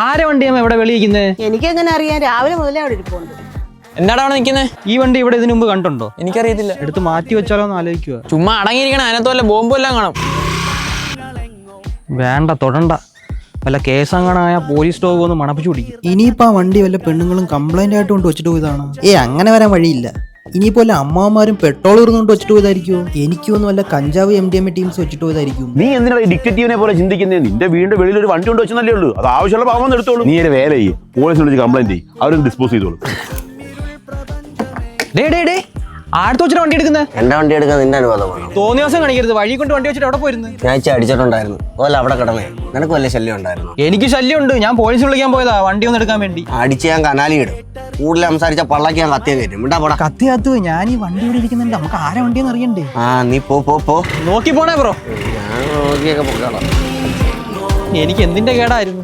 ആരെ വണ്ടിയാ ഇവിടെ വെളിയിക്കുന്നത്? എനിക്കെങ്ങനെ അറിയാൻ? രാവിലെ മുതലേ അവിടെ ഇരിപ്പുണ്ട്. എന്താടാ അവിടെ നിൽക്കുന്നത്? ഈ വണ്ടി ഇവിടെ ഇതിനു മുമ്പ് കണ്ടുണ്ടോ? എനിക്കറിയത്തില്ല. എടുത്ത് മാറ്റി വെച്ചാലോ എന്ന് ആലോചിക്കുക. ചുമ്മാ അടങ്ങിയിരിക്കണം, അതിനകത്ത് വല്ല ബോംബും എല്ലാം കാണും. വേണ്ട, തൊടണ്ട. വല്ല കേസങ്ങനായ പോലീസ് ഡോഗ് ഒന്ന് മണപ്പിച്ചു പിടിക്കും. ഇനിയിപ്പോ ആ വണ്ടി വല്ല പെണ്ണുങ്ങളും കംപ്ലൈന്റ് ആയിട്ട് കൊണ്ട് വെച്ചിട്ട് പോയതാണ്. അങ്ങനെ വരാൻ വഴിയില്ല. ഇനിയിപ്പോ വല്ല അമ്മാവന്മാരും പെട്രോൾ ഇറുന്നുകൊണ്ട് വെച്ചിട്ട് പോയതായിരിക്കുമോ? എനിക്കൊന്നും വല്ല കഞ്ചാവ് MDMA ടീംസ് വെച്ചിട്ട് പോയതായിരിക്കും. നീ എന്തിനാ ഡിക്റ്റേറ്റീവിനെ പോലെ ചിന്തിക്കുന്നത്? നിന്റെ വീടിന്റെ വെളിയിൽ ഒരു വണ്ടി കൊണ്ട് വെച്ചല്ലേ ഉള്ളൂ. അത് ആവശ്യമുള്ള ഭാഗം എടുത്തോളൂ. നീ ഒരു വേല ചെയ്യും, പോലീസിനെ വിളിച്ച് കംപ്ലൈന്റ് ചെയ്യും, അവരൊന്ന് ഡിസ്പോസ് ചെയ്തോളൂ. ആടുത്ത് വെച്ചിട്ട് വണ്ടി എടുക്കുന്നത്? എന്റെ വണ്ടി എടുക്കാൻ നിന്റെ അനുവാദം വേണം. തോന്നിയ ദിവസം കാണിക്കരുത്. വഴി കൊണ്ട് വണ്ടി വെച്ചിട്ട് എവിടെ പോയിരുന്നു? ഞാൻ അടിച്ചിട്ടുണ്ടായിരുന്നു. അതുപോലെ അവിടെ കിടന്നേ. നിനക്ക് വല്ല ശല്യം ഉണ്ടായിരുന്നു? എനിക്ക് ശല്യമുണ്ട്. ഞാൻ പോലീസ് വിളിക്കാൻ പോയതാ വണ്ടി ഒന്ന് എടുക്കാൻ വേണ്ടി. അടിച്ച് ഞാൻ കനാലി ഇടും. കൂടുതൽ സംസാരിച്ച പള്ളക്ക് ഞാൻ കത്തിയാൻ കയറ്റും. മിണ്ടാ പോടാ. കത്തിയാത്തു ഞാൻ ഈ വണ്ടി ഇവിടെ ഇരിക്കുന്നുണ്ട്. നമുക്ക് ആരെ വണ്ടിയെന്ന് അറിയണ്ടേ? നീ പോ. നോക്കി പോണേ ബ്രോ. ഞാൻ നോക്കിയൊക്കെ പോകാം. എനിക്ക് എന്തിന്റെ കേടായിരുന്നു?